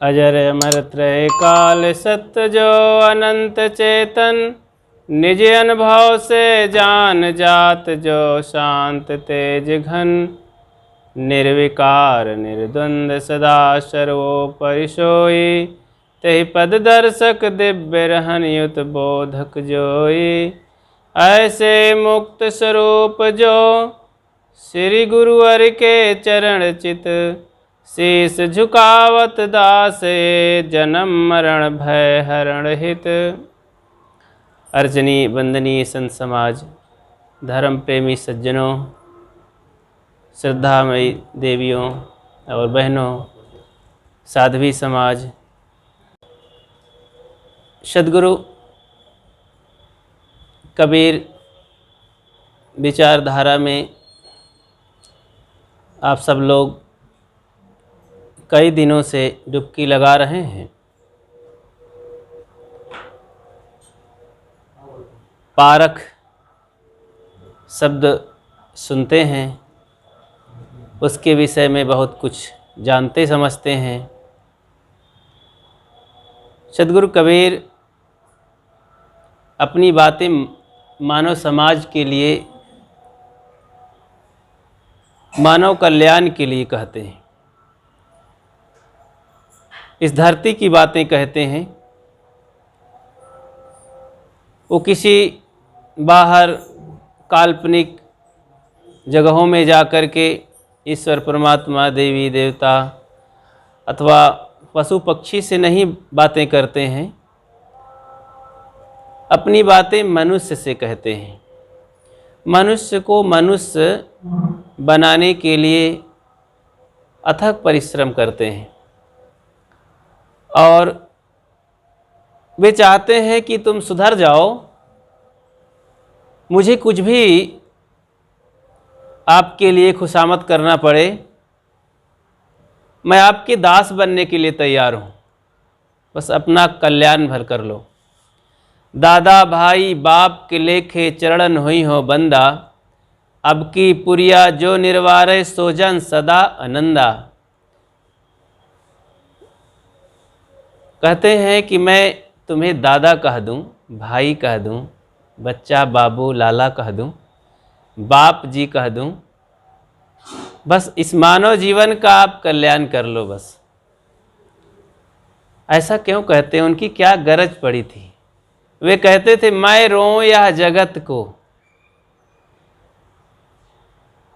अजर अमर त्रय काल सत्य जो अनंत चेतन, निज अनुभव से जान जात जो शांत तेज घन। निर्विकार निर्द्वंद सदा सर्वोपरि सोई, तेहि पद दर्शक दिव्य रहन युत बोधक जोई। ऐसे मुक्त स्वरूप जो श्री गुरुवर के चरण चित, शीस झुकावत दास जन्म मरण भय हरण हित। अर्चनीय वंदनीय संत समाज, धर्म प्रेमी सज्जनों, श्रद्धामयी देवियों और बहनों, साध्वी समाज, सद्गुरु कबीर विचारधारा में आप सब लोग कई दिनों से डुबकी लगा रहे हैं। पारख शब्द सुनते हैं, उसके विषय में बहुत कुछ जानते समझते हैं। सद्गुरु कबीर अपनी बातें मानव समाज के लिए, मानव कल्याण के लिए कहते हैं। इस धरती की बातें कहते हैं। वो किसी बाहर काल्पनिक जगहों में जाकर के ईश्वर परमात्मा, देवी देवता अथवा पशु पक्षी से नहीं बातें करते हैं। अपनी बातें मनुष्य से कहते हैं। मनुष्य को मनुष्य बनाने के लिए अथक परिश्रम करते हैं और वे चाहते हैं कि तुम सुधर जाओ, मुझे कुछ भी आपके लिए खुशामद करना पड़े, मैं आपके दास बनने के लिए तैयार हूँ, बस अपना कल्याण भर कर लो। दादा भाई बाप के लेखे चरणन हुई हो बंदा, अब की पुरिया जो निर्वारे सोजन सदा आनंदा। कहते हैं कि मैं तुम्हें दादा कह दूं, भाई कह दूं, बच्चा बाबू लाला कह दूं, बाप जी कह दूं, बस इस मानव जीवन का आप कल्याण कर लो बस। ऐसा क्यों कहते हैं? उनकी क्या गरज पड़ी थी? वे कहते थे मैं रोऊं यह जगत को।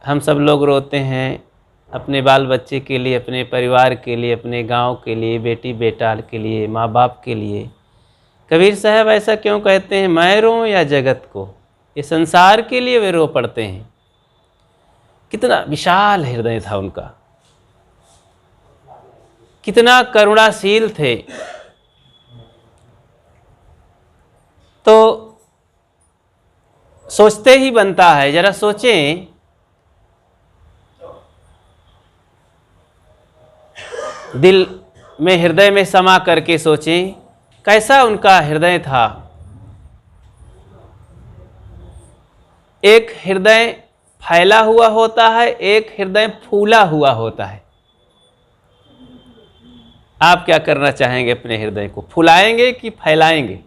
हम सब लोग रोते हैं अपने बाल बच्चे के लिए, अपने परिवार के लिए, अपने गांव के लिए, बेटी बेटा के लिए, माँ बाप के लिए। कबीर साहब ऐसा क्यों कहते हैं मैं रोऊं या जगत को? ये संसार के लिए वे रो पड़ते हैं। कितना विशाल हृदय था उनका, कितना करुणाशील थे। तो सोचते ही बनता है, जरा सोचें, दिल में हृदय में समा करके सोचें कैसा उनका हृदय था। एक हृदय फैला हुआ होता है, एक हृदय फूला हुआ होता है। आप क्या करना चाहेंगे अपने हृदय को? फुलाएंगे कि फैलाएंगे?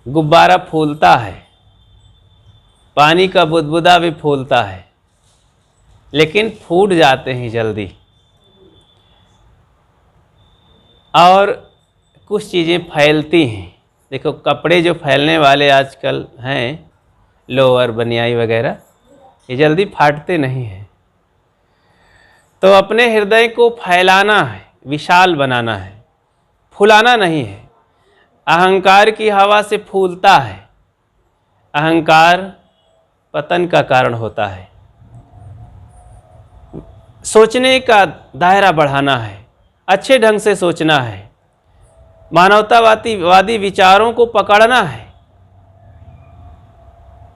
गुब्बारा फूलता है, पानी का बुदबुदा भी फूलता है, लेकिन फूट जाते हैं जल्दी। और कुछ चीज़ें फैलती हैं। देखो कपड़े जो फैलने वाले आजकल हैं, लोअर बनियाई वगैरह, ये जल्दी फाटते नहीं हैं। तो अपने हृदय को फैलाना है, विशाल बनाना है, फुलाना नहीं है। अहंकार की हवा से फूलता है, अहंकार पतन का कारण होता है। सोचने का दायरा बढ़ाना है, अच्छे ढंग से सोचना है, मानवतावादी विचारों को पकड़ना है।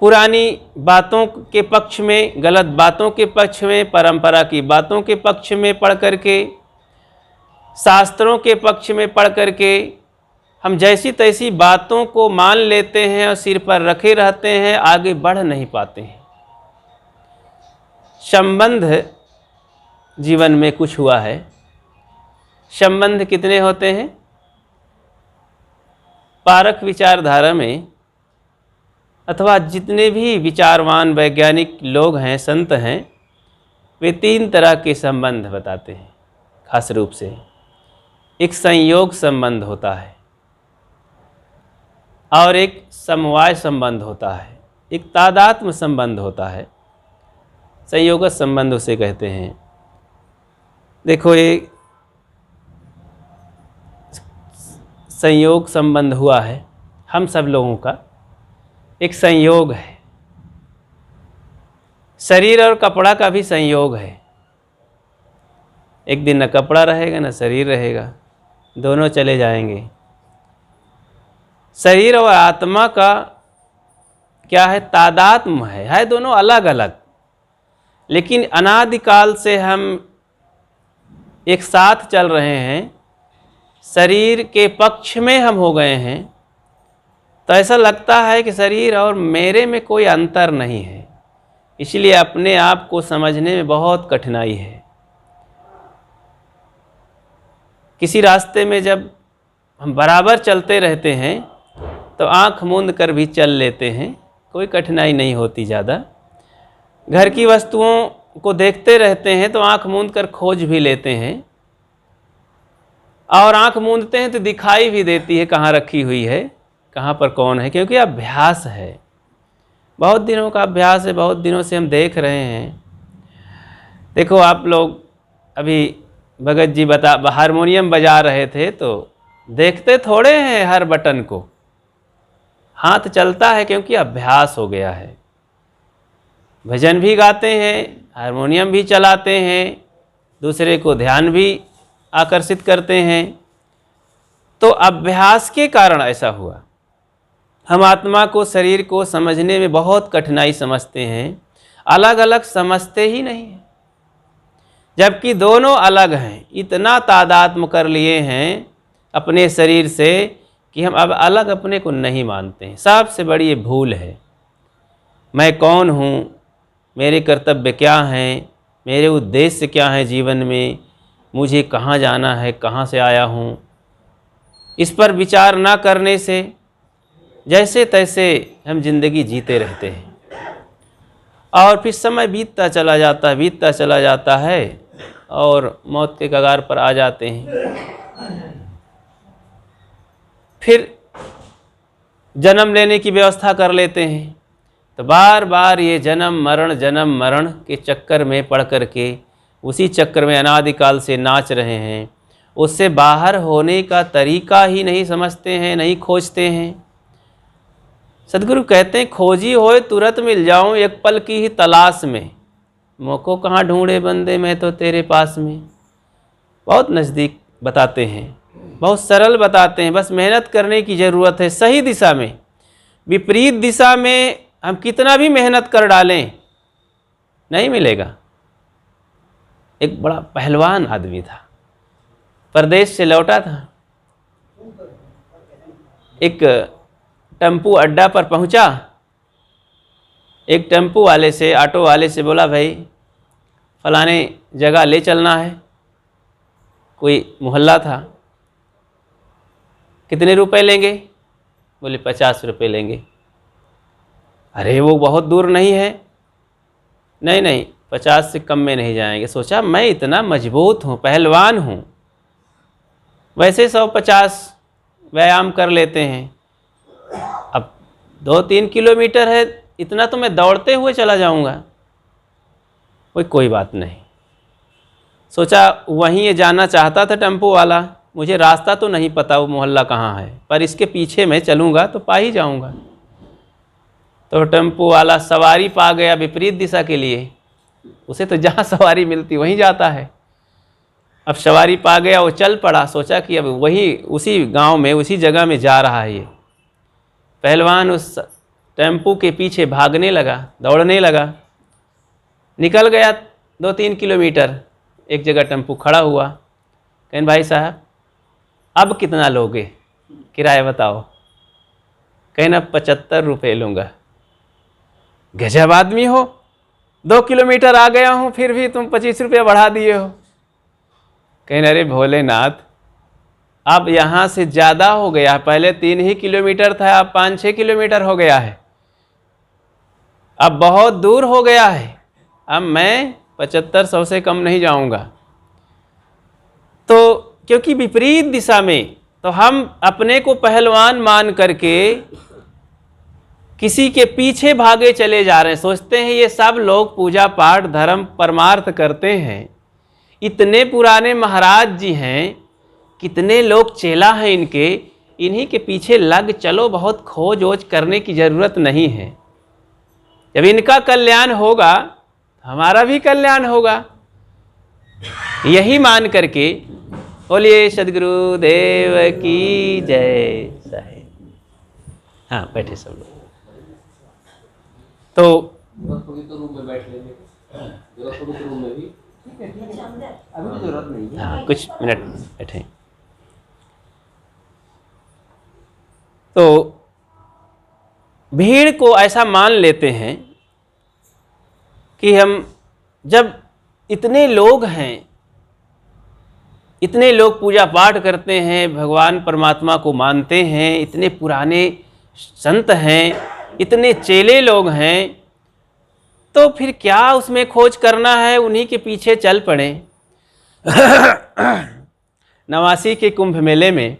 पुरानी बातों के पक्ष में, गलत बातों के पक्ष में, परंपरा की बातों के पक्ष में पढ़ करके, शास्त्रों के पक्ष में पढ़ करके हम जैसी तैसी बातों को मान लेते हैं और सिर पर रखे रहते हैं, आगे बढ़ नहीं पाते हैं। संबंध जीवन में कुछ हुआ है, संबंध कितने होते हैं? पारक विचारधारा में अथवा जितने भी विचारवान वैज्ञानिक लोग हैं, संत हैं, वे 3 तरह के संबंध बताते हैं। खास रूप से एक संयोग संबंध होता है, और एक समवाय संबंध होता है, एक तादात्म्य संबंध होता है। संयोग संबंध उसे कहते हैं। देखो, ये संयोग संबंध हुआ है हम सब लोगों का, एक संयोग है। शरीर और कपड़ा का भी संयोग है। एक दिन न कपड़ा रहेगा न शरीर रहेगा, दोनों चले जाएंगे। शरीर और आत्मा का क्या है? तादात्म्य है दोनों अलग अलग, लेकिन अनादिकाल से हम एक साथ चल रहे हैं। शरीर के पक्ष में हम हो गए हैं, तो ऐसा लगता है कि शरीर और मेरे में कोई अंतर नहीं है। इसलिए अपने आप को समझने में बहुत कठिनाई है। किसी रास्ते में जब हम बराबर चलते रहते हैं तो आंख मूंद कर भी चल लेते हैं, कोई कठिनाई नहीं होती ज़्यादा। घर की वस्तुओं को देखते रहते हैं तो आंख मूंद कर खोज भी लेते हैं, और आंख मूंदते हैं तो दिखाई भी देती है कहाँ रखी हुई है, कहाँ पर कौन है, क्योंकि अभ्यास है, बहुत दिनों का अभ्यास है, बहुत दिनों से हम देख रहे हैं। देखो, आप लोग अभी भगत जी हारमोनियम बजा रहे थे तो देखते थोड़े हैं हर बटन को, हाथ चलता है क्योंकि अभ्यास हो गया है। भजन भी गाते हैं, हारमोनियम भी चलाते हैं, दूसरे को ध्यान भी आकर्षित करते हैं, तो अभ्यास के कारण ऐसा हुआ। हम आत्मा को, शरीर को समझने में बहुत कठिनाई समझते हैं, अलग अलग समझते ही नहीं हैं, जबकि दोनों अलग हैं। इतना तादात्म्य कर लिए हैं अपने शरीर से कि हम अब अलग अपने को नहीं मानते हैं। सबसे बड़ी ये भूल है। मैं कौन हूँ, मेरे कर्तव्य क्या हैं, मेरे उद्देश्य क्या हैं जीवन में, मुझे कहाँ जाना है, कहाँ से आया हूँ, इस पर विचार ना करने से जैसे तैसे हम जिंदगी जीते रहते हैं, और फिर समय बीतता चला जाता है और मौत के कगार पर आ जाते हैं। फिर जन्म लेने की व्यवस्था कर लेते हैं, तो बार बार ये जन्म मरण के चक्कर में पड़ कर के उसी चक्कर में अनादिकाल से नाच रहे हैं। उससे बाहर होने का तरीका ही नहीं समझते हैं, नहीं खोजते हैं। सदगुरु कहते हैं, खोजी होए तुरंत मिल जाऊं, एक पल की ही तलाश में, मोको कहाँ ढूंढे बंदे, मैं तो तेरे पास में। बहुत नज़दीक बताते हैं, बहुत सरल बताते हैं, बस मेहनत करने की ज़रूरत है सही दिशा में। विपरीत दिशा में हम कितना भी मेहनत कर डालें नहीं मिलेगा। एक बड़ा पहलवान आदमी था, परदेश से लौटा था, एक टेम्पू अड्डा पर पहुंचा। एक टेम्पू वाले से, ऑटो वाले से बोला, भाई फलाने जगह ले चलना है, कोई मोहल्ला था, कितने रुपए लेंगे? बोले 50 रुपये लेंगे। अरे वो बहुत दूर नहीं है। नहीं 50 से कम में नहीं जाएंगे। सोचा मैं इतना मजबूत हूँ, पहलवान हूँ, वैसे 150 व्यायाम कर लेते हैं, अब 2-3 किलोमीटर है, इतना तो मैं दौड़ते हुए चला जाऊँगा। कोई बात नहीं। सोचा वहीं ये जाना चाहता था टेम्पो वाला, मुझे रास्ता तो नहीं पता वो मोहल्ला कहाँ है, पर इसके पीछे मैं चलूँगा तो पा ही जाऊँगा। तो टेम्पो वाला सवारी पा गया विपरीत दिशा के लिए, उसे तो जहाँ सवारी मिलती वहीं जाता है। अब सवारी पा गया, वो चल पड़ा, सोचा कि अब वही उसी गांव में, उसी जगह में जा रहा है ये। पहलवान उस टेम्पो के पीछे भागने लगा, दौड़ने लगा, निकल गया 2-3 किलोमीटर। एक जगह टेम्पो खड़ा हुआ, कहें भाई साहब अब कितना लोगे किराया बताओ? कहना 75 रुपये लूँगा। गजब आदमी हो, 2 किलोमीटर आ गया हूँ फिर भी तुम 25 रुपये बढ़ा दिए हो। कहना अरे भोलेनाथ, अब यहाँ से ज़्यादा हो गया, पहले 3 ही किलोमीटर था, अब 5-6 किलोमीटर हो गया है, अब बहुत दूर हो गया है। अब मैं 75-100 से कम नहीं जाऊँगा। तो क्योंकि विपरीत दिशा में, तो हम अपने को पहलवान मान करके किसी के पीछे भागे चले जा रहे हैं। सोचते हैं ये सब लोग पूजा पाठ धर्म परमार्थ करते हैं, इतने पुराने महाराज जी हैं, कितने लोग चेला हैं इनके, इन्हीं के पीछे लग चलो, बहुत खोज ओज करने की ज़रूरत नहीं है। जब इनका कल्याण होगा हमारा भी कल्याण होगा, यही मान करके बोलिए सद्गुरु देव की जय साहेब। हाँ बैठे सब लोग। तो रूम में बैठ लेंगे, रूम में भी अभी जरूरत नहीं है। हाँ कुछ मिनट बैठे। तो भीड़ को ऐसा मान लेते हैं कि हम जब इतने लोग हैं, इतने लोग पूजा पाठ करते हैं, भगवान परमात्मा को मानते हैं, इतने पुराने संत हैं, इतने चेले लोग हैं, तो फिर क्या उसमें खोज करना है, उन्हीं के पीछे चल पड़े। 89 के कुंभ मेले में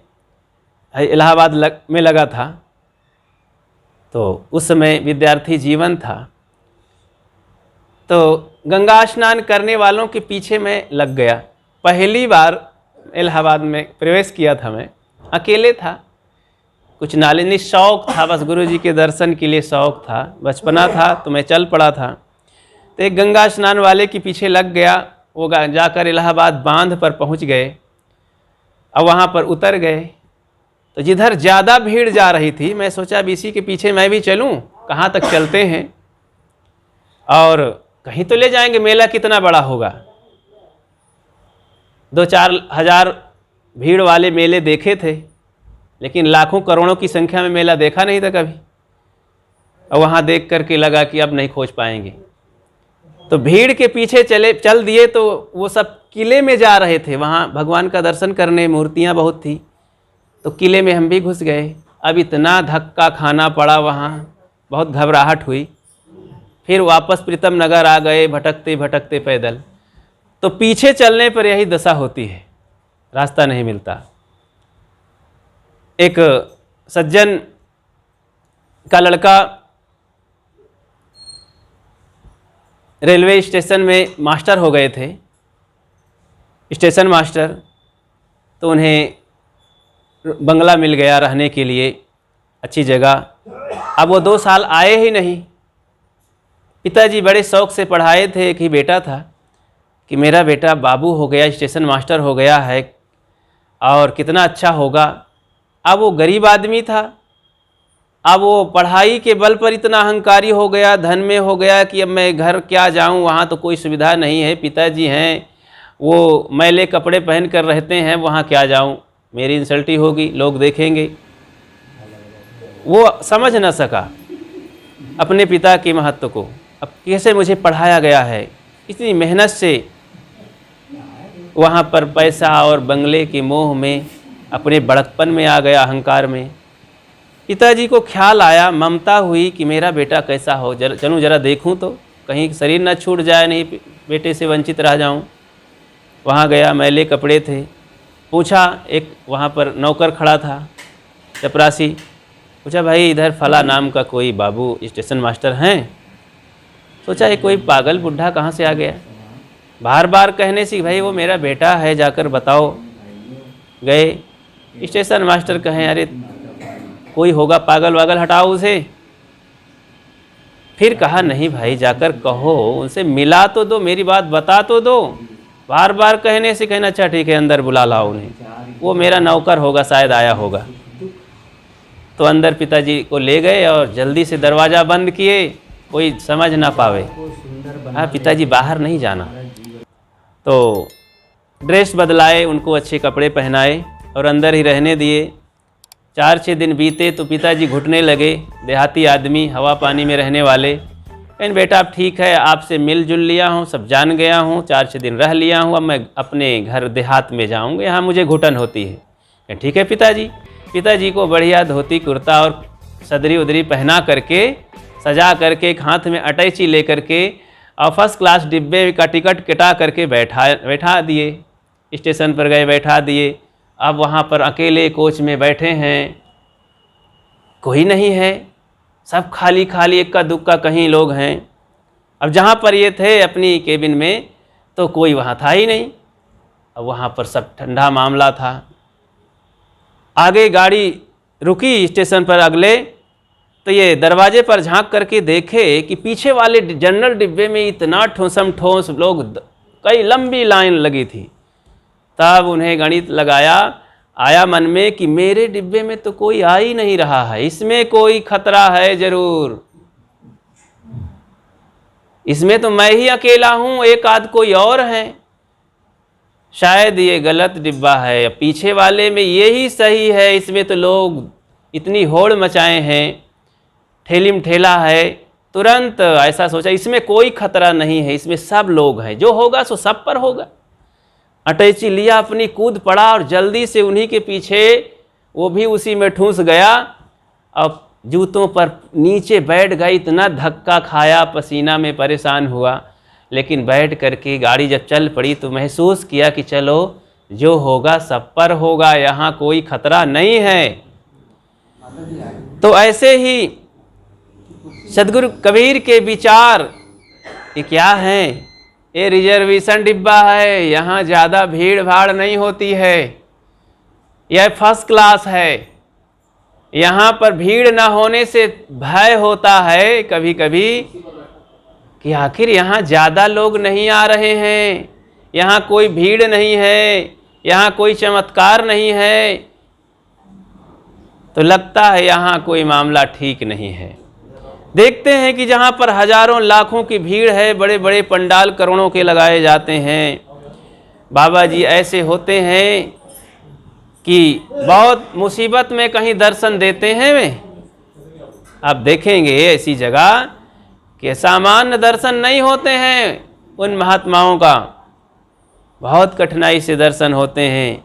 इलाहाबाद में लगा था, तो उस समय विद्यार्थी जीवन था, तो गंगा स्नान करने वालों के पीछे मैं लग गया। पहली बार इलाहाबाद में प्रवेश किया था, मैं अकेले था, कुछ नाले शौक़ था, बस गुरुजी के दर्शन के लिए शौक़ था, बचपना था तो मैं चल पड़ा था। तो एक गंगा स्नान वाले के पीछे लग गया, वो जाकर इलाहाबाद बांध पर पहुंच गए। अब वहाँ पर उतर गए, तो जिधर ज़्यादा भीड़ जा रही थी, मैं सोचा अब इसी के पीछे मैं भी चलूँ, कहाँ तक चलते हैं और कहीं तो ले जाएंगे, मेला कितना बड़ा होगा। 2-4 हज़ार भीड़ वाले मेले देखे थे, लेकिन लाखों करोड़ों की संख्या में मेला देखा नहीं था कभी। और वहाँ देख करके लगा कि अब नहीं खोज पाएंगे, तो भीड़ के पीछे चल दिए। तो वो सब किले में जा रहे थे, वहाँ भगवान का दर्शन करने, मूर्तियाँ बहुत थी, तो किले में हम भी घुस गए। अब इतना धक्का खाना पड़ा, वहाँ बहुत घबराहट हुई। फिर वापस प्रीतम नगर आ गए, भटकते भटकते पैदल। तो पीछे चलने पर यही दशा होती है, रास्ता नहीं मिलता। एक सज्जन का लड़का रेलवे स्टेशन में मास्टर हो गए थे, स्टेशन मास्टर, तो उन्हें बंगला मिल गया रहने के लिए, अच्छी जगह। अब वो 2 साल आए ही नहीं। पिताजी बड़े शौक़ से पढ़ाए थे, एक ही बेटा था, कि मेरा बेटा बाबू हो गया, स्टेशन मास्टर हो गया है और कितना अच्छा होगा। अब वो गरीब आदमी था, अब वो पढ़ाई के बल पर इतना अहंकारी हो गया, धन में हो गया कि अब मैं घर क्या जाऊं, वहाँ तो कोई सुविधा नहीं है, पिताजी हैं वो मैले कपड़े पहन कर रहते हैं, वहाँ क्या जाऊं, मेरी इंसल्टी होगी, लोग देखेंगे। वो समझ न सका अपने पिता के महत्व को। अब कैसे मुझे पढ़ाया गया है, इतनी मेहनत से, वहाँ पर पैसा और बंगले के मोह में, अपने बड़कपन में आ गया, अहंकार में। पिताजी को ख्याल आया, ममता हुई कि मेरा बेटा कैसा हो, चलूँ जरा देखूँ तो, कहीं शरीर न छूट जाए, नहीं बेटे से वंचित रह जाऊँ। वहाँ गया, मैले कपड़े थे, पूछा, एक वहाँ पर नौकर खड़ा था चपरासी, पूछा भाई इधर फला नाम का कोई बाबू स्टेशन मास्टर हैं? सोचा ये कोई पागल बुढ़ा कहाँ से आ गया, बार बार कहने से भाई वो मेरा बेटा है, जाकर बताओ। गए, स्टेशन मास्टर कहें अरे कोई होगा पागल वागल, हटाओ उसे। फिर कहा नहीं भाई जाकर कहो, उनसे मिला तो दो, मेरी बात बता तो दो। बार बार कहने से कहना अच्छा ठीक है अंदर बुला लाओ उन्हें, वो मेरा नौकर होगा, शायद आया होगा। तो अंदर पिताजी को ले गए और जल्दी से दरवाज़ा बंद किए, कोई समझ ना पावे। हाँ पिताजी बाहर नहीं जाना। तो ड्रेस बदलाए, उनको अच्छे कपड़े पहनाए और अंदर ही रहने दिए। 4-6 दिन बीते तो पिताजी घुटने लगे, देहाती आदमी, हवा पानी में रहने वाले। कहें बेटा अब ठीक है, आपसे मिलजुल लिया हूँ, सब जान गया हूँ, 4-6 दिन रह लिया हूँ, अब मैं अपने घर देहात में जाऊँगा, यहाँ मुझे घुटन होती है। ठीक है पिताजी। पिताजी को बढ़िया धोती कुर्ता और सदरी उदरी पहना करके, सजा करके, एक हाथ में अटैची ले करके और फर्स्ट क्लास डिब्बे का टिकट कटा करके बैठा दिए। स्टेशन पर गए, बैठा दिए। अब वहाँ पर अकेले कोच में बैठे हैं, कोई नहीं है, सब खाली खाली, इक्का दुक्का कहीं लोग हैं। अब जहाँ पर ये थे अपनी केबिन में तो कोई वहाँ था ही नहीं। अब वहाँ पर सब ठंडा मामला था। आगे गाड़ी रुकी स्टेशन पर अगले, तो ये दरवाजे पर झांक करके देखे कि पीछे वाले जनरल डिब्बे में इतना ठोसम ठोस लोग, कई लंबी लाइन लगी थी। तब उन्हें गणित लगाया, आया मन में कि मेरे डिब्बे में तो कोई आ ही नहीं रहा है, इसमें कोई खतरा है जरूर, इसमें तो मैं ही अकेला हूँ, एक आध कोई और है, शायद ये गलत डिब्बा है, पीछे वाले में ये ही सही है, इसमें तो लोग इतनी होड़ मचाए हैं, ठेलीम ठेला है। तुरंत ऐसा सोचा, इसमें कोई खतरा नहीं है, इसमें सब लोग हैं, जो होगा सो सब पर होगा। अटैची लिया अपनी, कूद पड़ा और जल्दी से उन्हीं के पीछे वो भी उसी में ठूंस गया। अब जूतों पर नीचे बैठ गई, इतना धक्का खाया, पसीना में परेशान हुआ, लेकिन बैठ करके गाड़ी जब चल पड़ी तो महसूस किया कि चलो जो होगा सब पर होगा, यहाँ कोई खतरा नहीं है। तो ऐसे ही सदगुरु कबीर के विचार ये क्या हैं, ये रिजर्वेशन डिब्बा है, यहाँ ज़्यादा भीड़ भाड़ नहीं होती है, यह फर्स्ट क्लास है, यहाँ पर भीड़ न होने से भय होता है कभी कभी कि आखिर यहाँ ज़्यादा लोग नहीं आ रहे हैं, यहाँ कोई भीड़ नहीं है, यहाँ कोई चमत्कार नहीं है, तो लगता है यहाँ कोई मामला ठीक नहीं है। देखते हैं कि जहाँ पर हजारों लाखों की भीड़ है, बड़े बड़े पंडाल करोड़ों के लगाए जाते हैं, बाबा जी ऐसे होते हैं कि बहुत मुसीबत में कहीं दर्शन देते हैं वे। आप देखेंगे ऐसी जगह कि सामान्य दर्शन नहीं होते हैं उन महात्माओं का, बहुत कठिनाई से दर्शन होते हैं,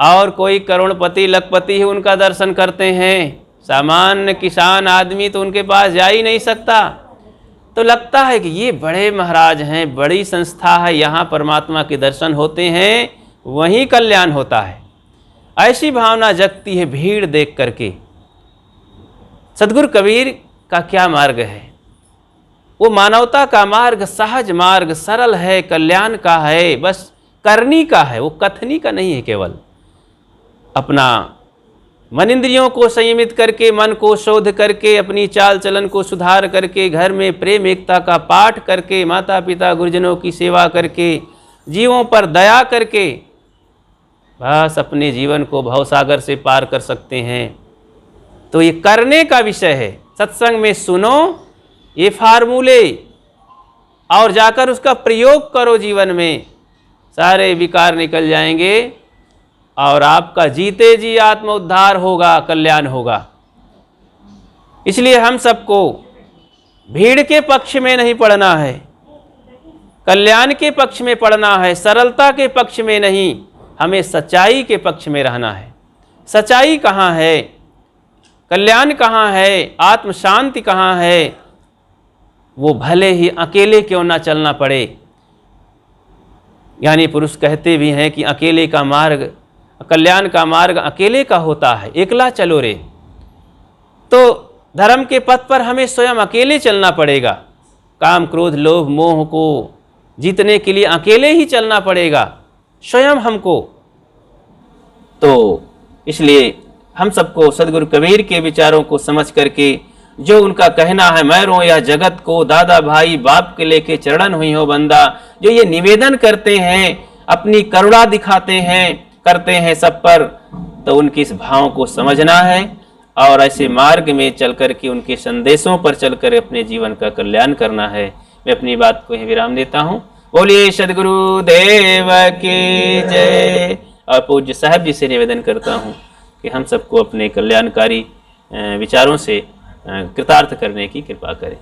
और कोई करोड़पति लखपति ही उनका दर्शन करते हैं, सामान्य किसान आदमी तो उनके पास जा ही नहीं सकता। तो लगता है कि ये बड़े महाराज हैं, बड़ी संस्था है, यहाँ परमात्मा के दर्शन होते हैं, वहीं कल्याण होता है, ऐसी भावना जगती है भीड़ देख करके। सदगुरु कबीर का क्या मार्ग है, वो मानवता का मार्ग, सहज मार्ग, सरल है, कल्याण का है, बस करनी का है, वो कथनी का नहीं है। केवल अपना मन इंद्रियों को संयमित करके, मन को शोध करके, अपनी चाल चलन को सुधार करके, घर में प्रेम एकता का पाठ करके, माता पिता गुरुजनों की सेवा करके, जीवों पर दया करके, बस अपने जीवन को भवसागर से पार कर सकते हैं। तो ये करने का विषय है। सत्संग में सुनो ये फार्मूले और जाकर उसका प्रयोग करो, जीवन में सारे विकार निकल जाएंगे और आपका जीते जी आत्म उद्धार होगा, कल्याण होगा। इसलिए हम सबको भीड़ के पक्ष में नहीं पढ़ना है, कल्याण के पक्ष में पढ़ना है, सरलता के पक्ष में नहीं, हमें सच्चाई के पक्ष में रहना है। सच्चाई कहाँ है, कल्याण कहाँ है, आत्म शांति कहाँ है, वो भले ही अकेले क्यों ना चलना पड़े। यानी पुरुष कहते भी हैं कि अकेले का मार्ग, कल्याण का मार्ग अकेले का होता है, एकला चलो रे। तो धर्म के पथ पर हमें स्वयं अकेले चलना पड़ेगा, काम क्रोध लोभ मोह को जीतने के लिए अकेले ही चलना पड़ेगा स्वयं हमको। तो इसलिए हम सबको सदगुरु कबीर के विचारों को समझ करके, जो उनका कहना है, मैं रो या जगत को दादा भाई बाप के लेके चरणन हुई हो बंदा, जो ये निवेदन करते हैं, अपनी करुणा दिखाते हैं, करते हैं सब पर, तो उनके इस भाव को समझना है और ऐसे मार्ग में चल कर के, उनके संदेशों पर चलकर अपने जीवन का कल्याण करना है। मैं अपनी बात को ही विराम देता हूँ। बोलिए सदगुरु देव की जय। और पूज्य साहब जी से निवेदन करता हूँ कि हम सबको अपने कल्याणकारी विचारों से कृतार्थ करने की कृपा करें।